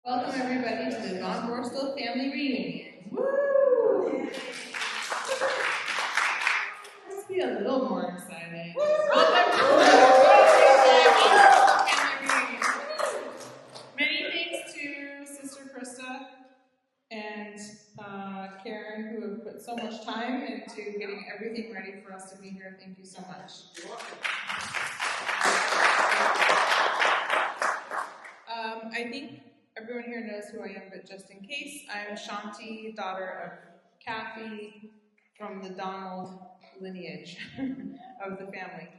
Welcome everybody to the Borstel family reunion. Woo! Let's be a little more exciting. Many thanks to Sister Krista and Karen, who have put so much time into getting everything ready for us to be here. Thank you so much. I think everyone here knows who I am, but just in case, I'm Shanti, daughter of Kathy, from the Donald lineage of the family.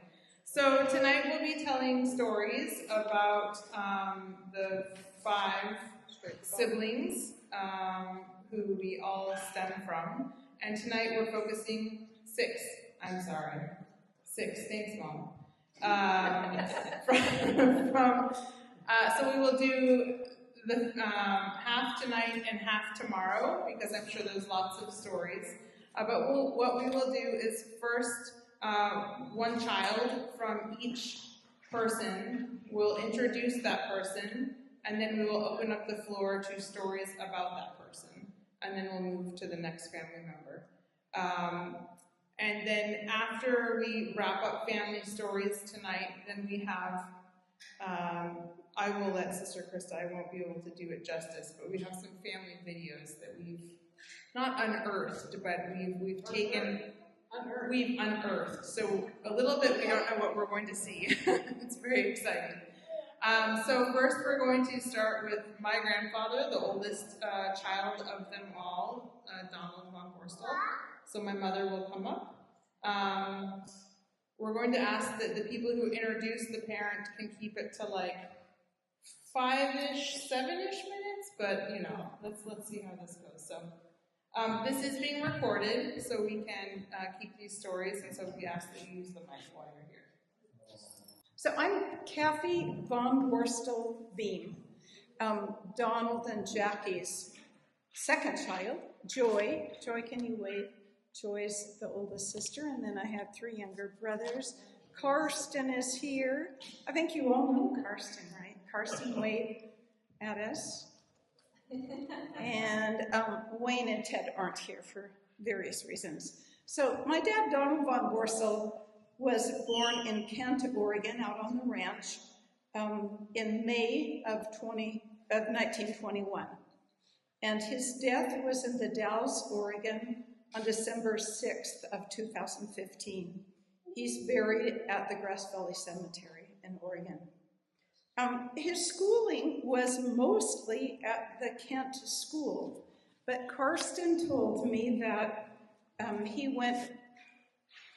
So tonight we'll be telling stories about the 5 siblings who we all stem from. And tonight we're focusing 6, thanks Mom. So we will do the half tonight and half tomorrow, because I'm sure there's lots of stories. But what we will do is first, one child from each person will introduce that person, and then we will open up the floor to stories about that person. And then we'll move to the next family member. And then after we wrap up family stories tonight, then we have I will let Sister Krista, I won't be able to do it justice, but we have some family videos that we've not unearthed, but we've unearthed. So a little bit, we don't know what we're going to see. It's very exciting. So first we're going to start with my grandfather, the oldest child of them all, Donald von Borstel. So my mother will come up. We're going to ask that the people who introduce the parent can keep it to like 5-ish, 7-ish minutes, but you know, let's see how this goes. So this is being recorded, so we can keep these stories, and so we ask that you use the mic while you're here. So I'm Kathy von Borstel Beam, Donald and Jackie's second child. Joy, can you wave? Joy's the oldest sister, and then I have 3 younger brothers. Carsten is here. I think you all know Carsten, right? Carsten waved at us. And Wayne and Ted aren't here for various reasons. So my dad, Donald von Borstel, was born in Kent, Oregon, out on the ranch, in May of 1921. And his death was in the Dalles, Oregon, on December 6th of 2015. He's buried at the Grass Valley Cemetery in Oregon. His schooling was mostly at the Kent school, but Carsten told me that he went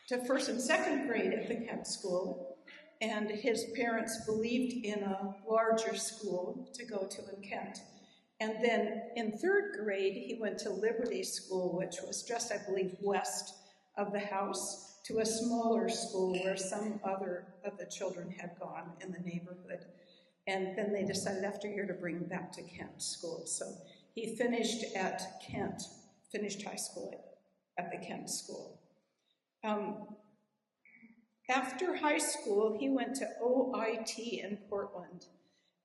to 1st and 2nd grade at the Kent school, and his parents believed in a larger school to go to in Kent. And then in 3rd grade, he went to Liberty School, which was just, I believe, west of the house, to a smaller school where some other of the children had gone in the neighborhood. And then they decided after a year to bring him back to Kent school. So he finished high school at the Kent school. After high school, he went to OIT in Portland.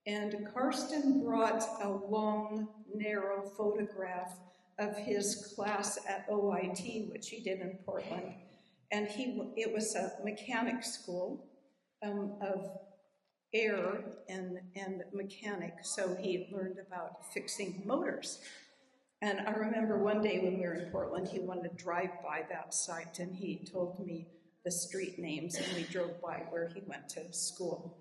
And Carsten brought a long, narrow photograph of his class at OIT, which he did in Portland. And it was a mechanic school of air and mechanic, so he learned about fixing motors. And I remember one day when we were in Portland, he wanted to drive by that site, and he told me the street names, and we drove by where he went to school.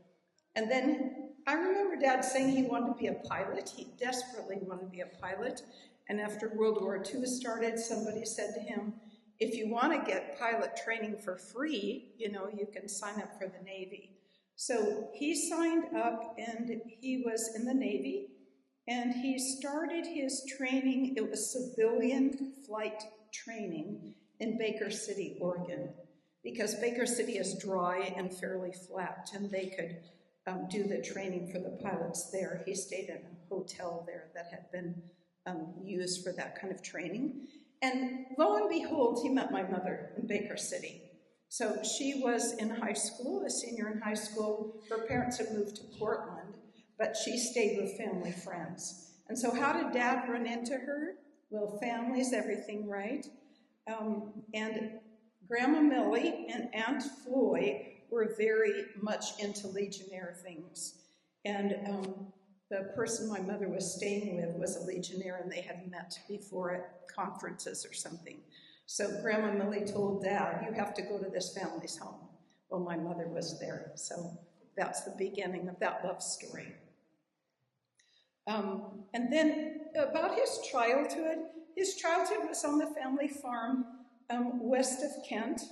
And then I remember Dad saying he wanted to be a pilot. He desperately wanted to be a pilot. And after World War II started, somebody said to him, if you want to get pilot training for free, you can sign up for the Navy. So he signed up, and he was in the Navy, and he started his training. It was civilian flight training in Baker City, Oregon, because Baker City is dry and fairly flat, and they could do the training for the pilots there. He stayed in a hotel there that had been used for that kind of training. And lo and behold, he met my mother in Baker City. So she was in high school, a senior in high school. Her parents had moved to Portland, but she stayed with family friends. And so how did Dad run into her? Well, family's everything, right? And Grandma Millie and Aunt Floyd were very much into Legionnaire things. And the person my mother was staying with was a Legionnaire, and they had met before at conferences or something. So Grandma Millie told Dad, you have to go to this family's home. Well, my mother was there, so that's the beginning of that love story. And then about his childhood was on the family farm west of Kent.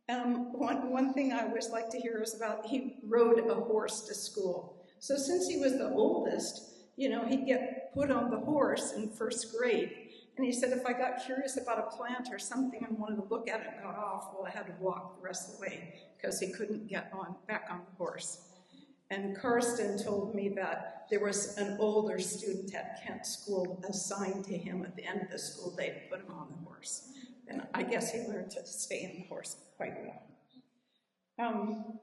One thing I always like to hear is about he rode a horse to school. So since he was the oldest, he'd get put on the horse in first grade. And he said, if I got curious about a plant or something and wanted to look at it and got off, well, I had to walk the rest of the way because he couldn't get back on the horse. And Carsten told me that there was an older student at Kent School assigned to him at the end of the school day to put him on the horse. And I guess he learned to stay on the horse quite well.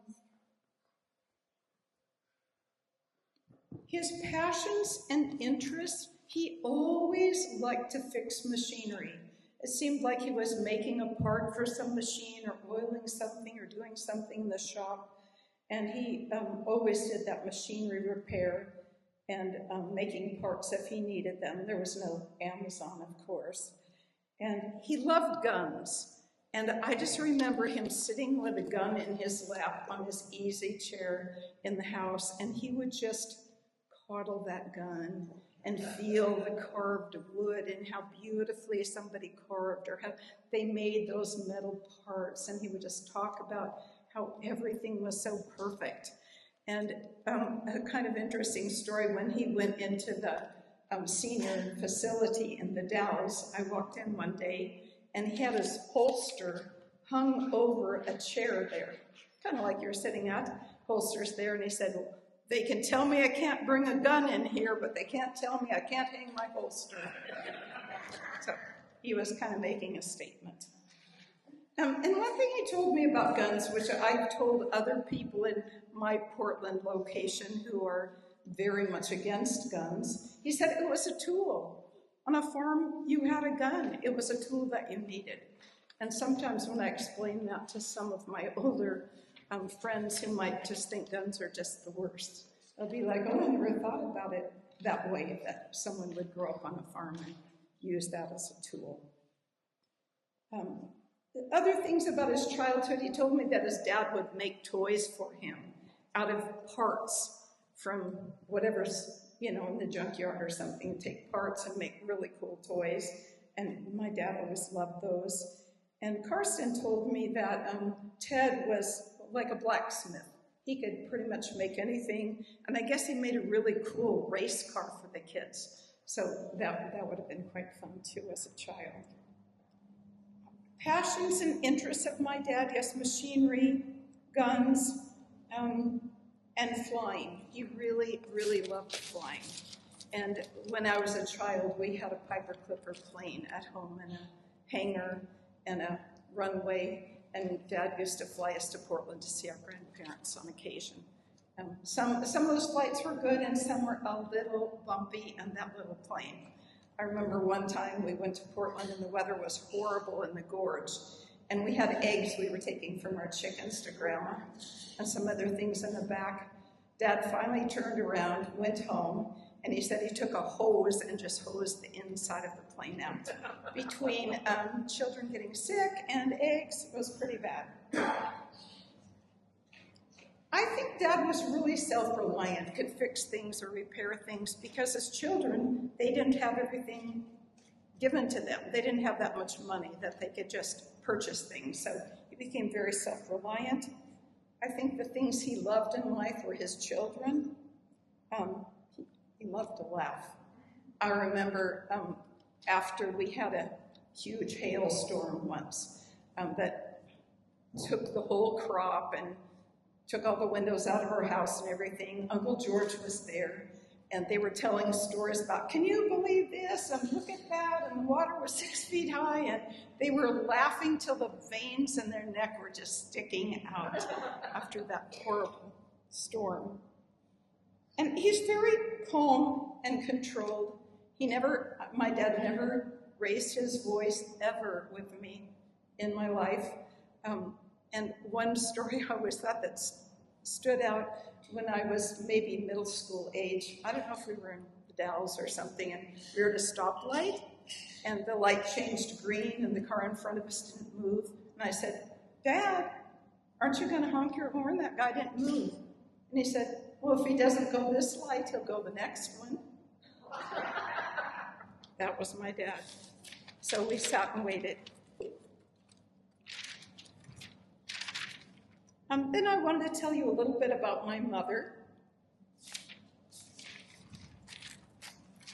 His passions and interests, he always liked to fix machinery. It seemed like he was making a part for some machine or oiling something or doing something in the shop. And he always did that machinery repair and making parts if he needed them. There was no Amazon, of course. And he loved guns. And I just remember him sitting with a gun in his lap on his easy chair in the house, and he would just coddle that gun and feel the carved wood and how beautifully somebody carved or how they made those metal parts. And he would just talk about how everything was so perfect. And a kind of interesting story, when he went into the senior facility in the Dalles, I walked in one day and he had his holster hung over a chair there, kind of like you're sitting at, holsters there, and he said, well, they can tell me I can't bring a gun in here, but they can't tell me I can't hang my holster. So he was kind of making a statement. And one thing he told me about guns, which I've told other people in my Portland location who are very much against guns, he said it was a tool. On a farm, you had a gun. It was a tool that you needed. And sometimes when I explain that to some of my older friends who might just think guns are just the worst, they'll be like, oh, I never thought about it that way, that someone would grow up on a farm and use that as a tool. Other things about his childhood, he told me that his dad would make toys for him out of parts from whatever's, in the junkyard or something, take parts and make really cool toys. And my dad always loved those. And Carsten told me that Ted was like a blacksmith. He could pretty much make anything. And I guess he made a really cool race car for the kids. So that would have been quite fun too as a child. Passions and interests of my dad, yes, machinery, guns, and flying. He really, really loved flying. And when I was a child, we had a Piper Clipper plane at home and a hangar and a runway, and Dad used to fly us to Portland to see our grandparents on occasion. Some of those flights were good and some were a little bumpy in that little plane. I remember one time we went to Portland and the weather was horrible in the gorge, and we had eggs we were taking from our chickens to Grandma and some other things in the back. Dad finally turned around, went home, and he said he took a hose and just hosed the inside of the plane out. Between children getting sick and eggs, it was pretty bad. I think Dad was really self-reliant, could fix things or repair things, because as children, they didn't have everything given to them. They didn't have that much money that they could just purchase things. So he became very self-reliant. I think the things he loved in life were his children. He loved to laugh. I remember after we had a huge hailstorm once that took the whole crop and took all the windows out of our house and everything. Uncle George was there, and they were telling stories about, can you believe this? And look at that, and the water was 6 feet high, and they were laughing till the veins in their neck were just sticking out after that horrible storm. And he's very calm and controlled. My dad never raised his voice ever with me in my life. And one story I always thought that stood out when I was maybe middle school age. I don't know if we were in the Dalles or something, and we were at a stoplight, and the light changed green, and the car in front of us didn't move. And I said, "Dad, aren't you going to honk your horn? That guy didn't move." And he said, "Well, if he doesn't go this light, he'll go the next one." That was my dad. So we sat and waited. Then I wanted to tell you a little bit about my mother.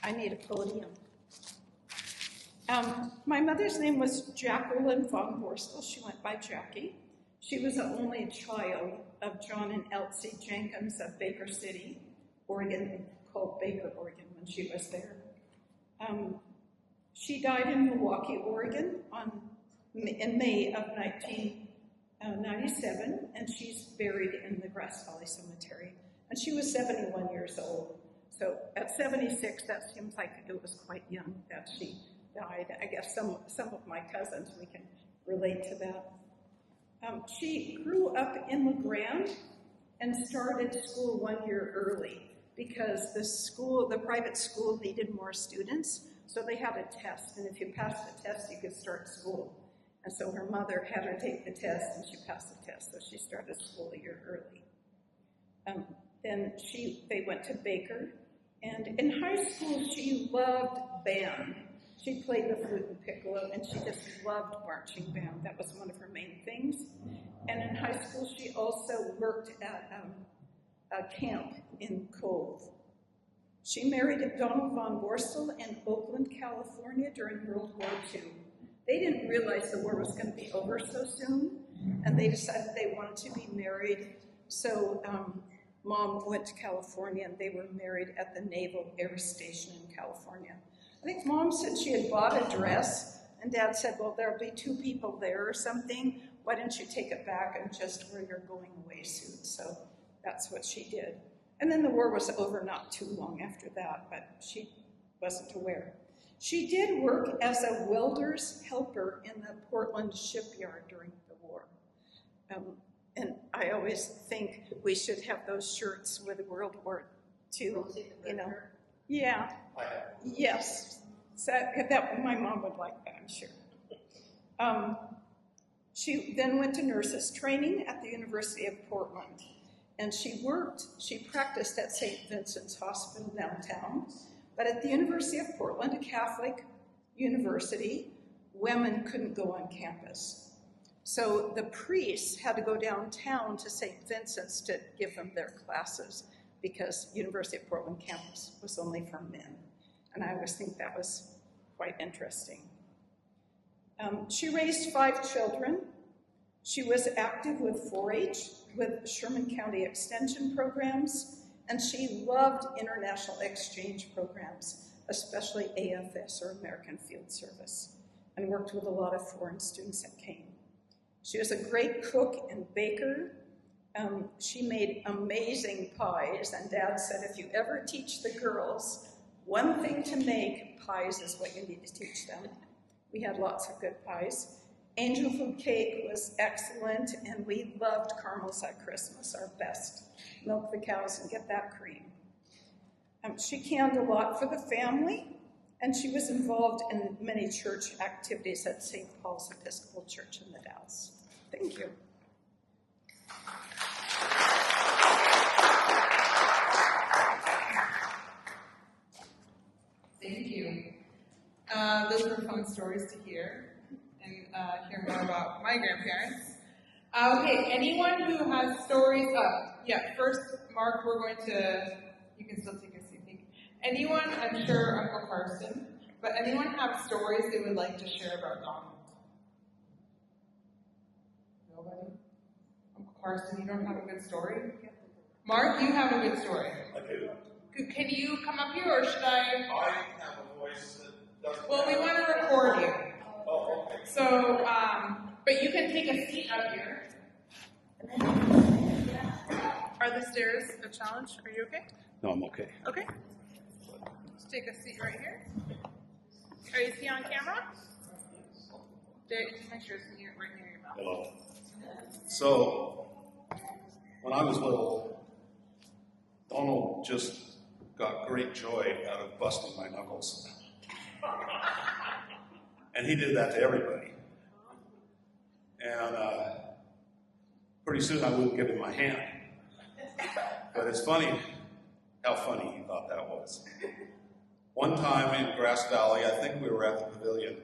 I need a podium. My mother's name was Jacqueline von Borstel. She went by Jackie. She was the only child of John and Elsie Jenkins of Baker City, Oregon, called Baker, Oregon, when she was there. She died in Milwaukee, Oregon in May of 1997, and she's buried in the Grass Valley Cemetery. And she was 71 years old. So at 76, that seems like it was quite young that she died. I guess some of my cousins, we can relate to that. She grew up in LeGrand and started school 1 year early because the private school needed more students, so they had a test, and if you passed the test, you could start school. And so her mother had her take the test, and she passed the test, so she started school a year early. Then they went to Baker, and in high school, she loved band. She played the flute and piccolo, and she just loved marching band. That was one of her main things. And in high school, she also worked at a camp in Cove. She married Donald von Borstel in Oakland, California during World War II. They didn't realize the war was going to be over so soon, and they decided they wanted to be married. So Mom went to California, and they were married at the Naval Air Station in California. I think Mom said she had bought a dress, and Dad said, "Well, there'll be 2 people there or something. Why don't you take it back and just wear your going away suit?" So that's what she did. And then the war was over not too long after that, but she wasn't aware. She did work as a welder's helper in the Portland shipyard during the war. And I always think we should have those shirts with World War II, you know. Yeah. Yes. So that my mom would like that, I'm sure. She then went to nurses training at the University of Portland. And she practiced at St. Vincent's Hospital downtown. But at the University of Portland, a Catholic university, women couldn't go on campus. So the priests had to go downtown to St. Vincent's to give them their classes because University of Portland campus was only for men. And I always think that was quite interesting. She raised 5 children. She was active with 4-H, with Sherman County Extension programs, and she loved international exchange programs, especially AFS, or American Field Service, and worked with a lot of foreign students that came. She was a great cook and baker. She made amazing pies, and Dad said, if you ever teach the girls one thing to make, pies is what you need to teach them. We had lots of good pies. Angel food cake was excellent, and we loved caramels at Christmas, our best. Milk the cows and get that cream. She canned a lot for the family, and she was involved in many church activities at St. Paul's Episcopal Church in the Dalles. Thank you. Thank you. Those were fun stories to hear and hear more about my grandparents. Okay, anyone who has stories first, Mark, we're going to, you can still take a seat. Anyone, I'm sure Uncle Carsten, but anyone have stories they would like to share about Donald? Nobody? Uncle Carsten, you don't have a good story? Mark, you have a good story. I do. Can you come up here, or should I? I have a voice that doesn't. Well, we want to record you. Oh, okay. So, but you can take a seat up here. Are the stairs a challenge? Are you okay? No, I'm okay. Okay. Just take a seat right here. Is he on camera? Just make sure it's right near your mouth. Hello. So, when I was little, Donald just got great joy out of busting my knuckles. And he did that to everybody. And pretty soon I wouldn't give him my hand. But it's funny how funny he thought that was. One time in Grass Valley, I think we were at the pavilion,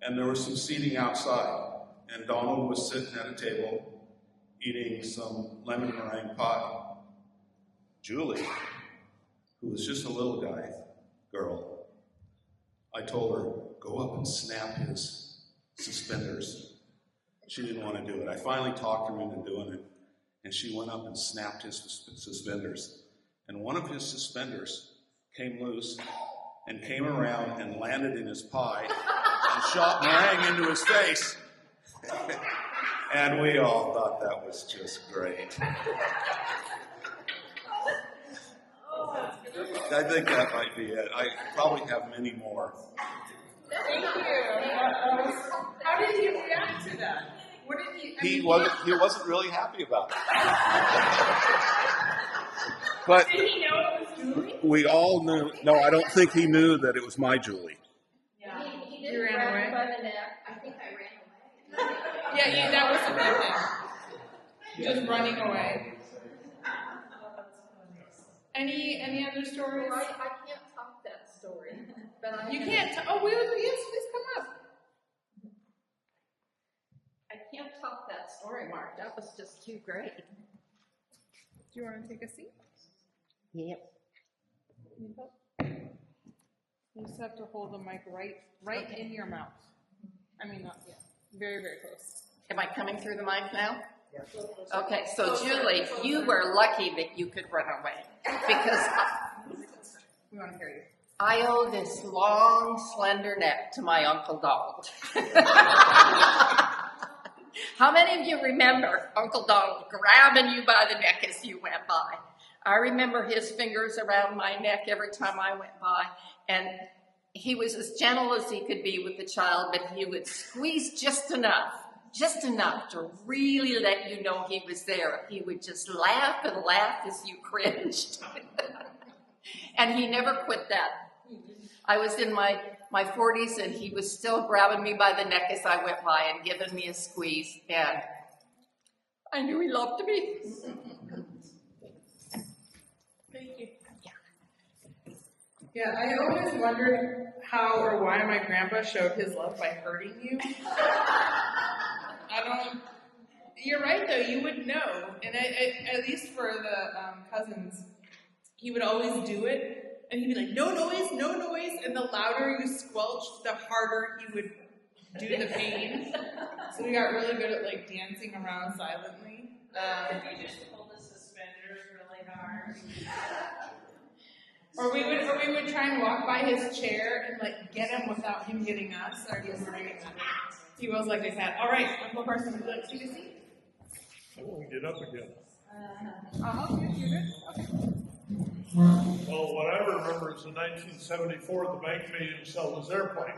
and there was some seating outside, and Donald was sitting at a table eating some lemon meringue pie. Julie, who was just a little girl, I told her, go up and snap his suspenders. She didn't want to do it. I finally talked her into doing it, and she went up and snapped his suspenders. And one of his suspenders came loose and came around and landed in his pie and shot meringue into his face. And we all thought that was just great. I think that might be it. I probably have many more. Thank you. How did he react to that? What did he? He wasn't really happy about it. But did he know it was Julie? we all knew. No, I don't think he knew that it was my Julie. Yeah, he did You ran grab away? me by the neck. I think I ran away. Yeah, that was a good thing. Just running away. Any other stories? Well, I can't top that story. But You can't. Yes, please come up. I can't top that story, Mark. That was just too great. Do you want to take a seat? Yep. You just have to hold the mic right in your mouth. I mean, not yet. Very, very close. Am I coming through the mic now? Okay, so Julie, you were lucky that you could run away because We want to hear you. I owe this long, slender neck to my Uncle Donald. How many of you remember Uncle Donald grabbing you by the neck as you went by? I remember his fingers around my neck every time I went by, and he was as gentle as he could be with the child, but he would squeeze just enough to really let you know he was there. He would just laugh and laugh as you cringed. And he never quit that. I was in my 40s, and he was still grabbing me by the neck as I went by and giving me a squeeze, and I knew he loved me. Thank you. Yeah, I always wondered how or why my grandpa showed his love by hurting you. You're right though, you would know. And at least for the cousins, he would always do it. And he'd be like, no noise, no noise. And the louder you squelched, the harder he would do the pain. So we got really good at like dancing around silently. You just pull the suspenders really hard. Or we would try and walk by his chair and like get him without him getting us. Or he was doing that. He was like a cat. All right, Uncle Carsten, would you like to take a seat? I won't get up again. Okay, you're good. Okay. Well, what I remember is in 1974, the bank made him sell his airplane.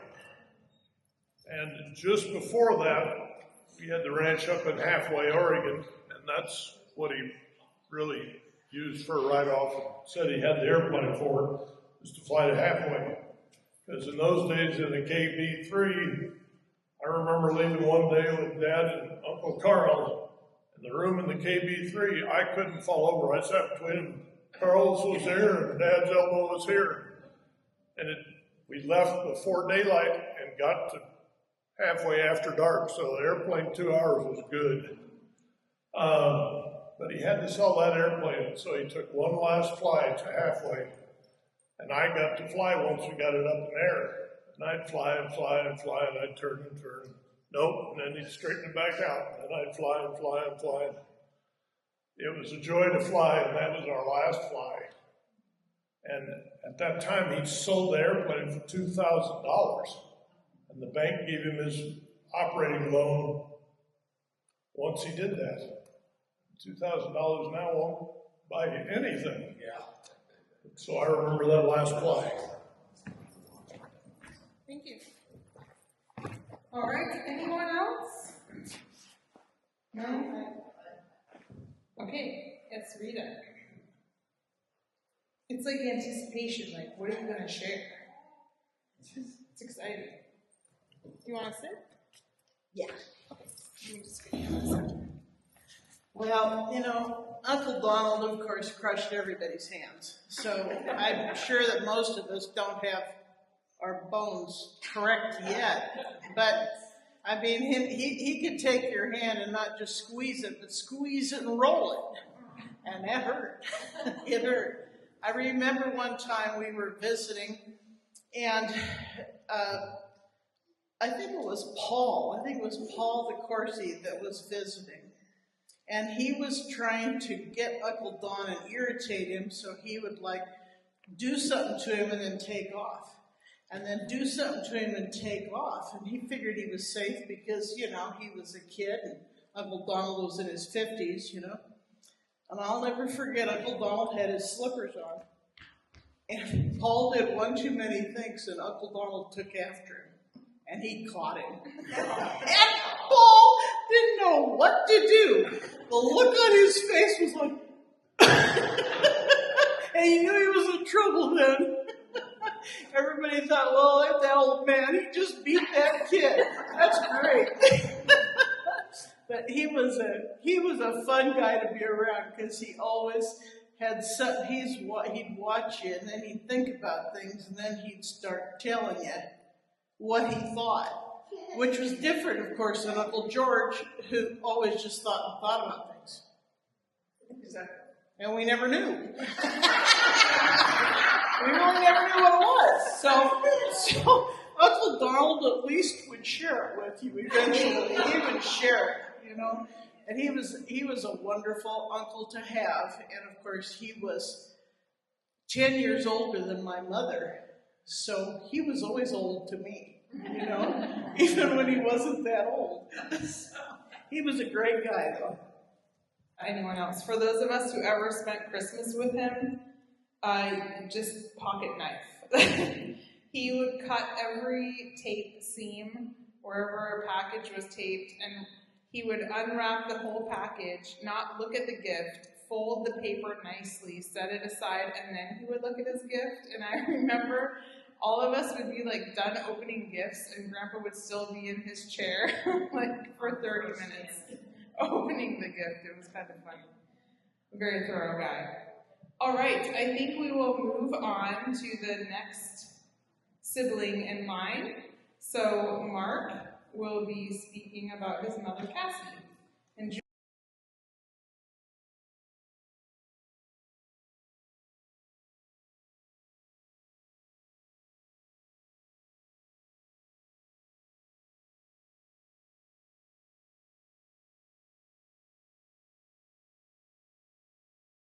And just before that, we had the ranch up in Halfway, Oregon, and that's what he really used for a write-off and said he had the airplane for, was to fly to Halfway. Because in those days in the KB-3, I remember leaving one day with Dad and Uncle Carl in the room in the KB-3. I couldn't fall over. I sat between them. Carl's was there and Dad's elbow was here. And we left before daylight and got to halfway after dark, so the airplane 2 hours was good. But he had to sell that airplane, so he took one last fly to Halfway. And I got to fly once we got it up in the air. And I'd fly and fly and fly, and I'd turn and turn. Nope, and then he'd straighten it back out. And I'd fly and fly and fly. It was a joy to fly, and that was our last fly. And at that time, he'd sold the airplane for $2,000. And the bank gave him his operating loan once he did that. $2,000 now won't buy you anything. Yeah. So I remember that last play. Thank you. All right, anyone else? No? Okay, it's Rita. It's like anticipation, like, what are you going to share? It's exciting. You want to sit? Yeah. Okay. Let me just get you on this side. Well, you know, Uncle Donald, of course, crushed everybody's hands. So I'm sure that most of us don't have our bones correct yet. But, I mean, he could take your hand and not just squeeze it, but squeeze it and roll it. And that hurt. It hurt. I remember one time we were visiting, and I think it was Paul the Corsi that was visiting. And he was trying to get Uncle Don and irritate him so he would, like, do something to him and then take off. And then do something to him and take off. And he figured he was safe because, you know, he was a kid and Uncle Donald was in his 50s, you know. And I'll never forget, Uncle Donald had his slippers on. And Paul did one too many things, and Uncle Donald took after him. And he caught him. And Paul didn't know what to do. The look on his face was like, and he knew he was in trouble then. Everybody thought, well, that old man, he just beat that kid. That's great. But he was a fun guy to be around because he always had he'd watch you and then he'd think about things and then he'd start telling you what he thought, which was different, of course, than Uncle George, who always just thought about things. Exactly. And we never knew. We really never knew what it was. So Uncle Donald at least would share it with you eventually. He would share it, you know. And he was a wonderful uncle to have. And of course, he was 10 years older than my mother. So he was always old to me, you know, even when he wasn't that old. So he was a great guy, though. Anyone else? For those of us who ever spent Christmas with him, just pocket knife. He would cut every tape seam wherever a package was taped, and he would unwrap the whole package, not look at the gift, fold the paper nicely, set it aside, and then he would look at his gift. And I remember all of us would be like done opening gifts, and Grandpa would still be in his chair like for 30 minutes opening the gift. It was kind of funny. A very thorough guy. All right, I think we will move on to the next sibling in line. So Mark will be speaking about his mother, Cassie.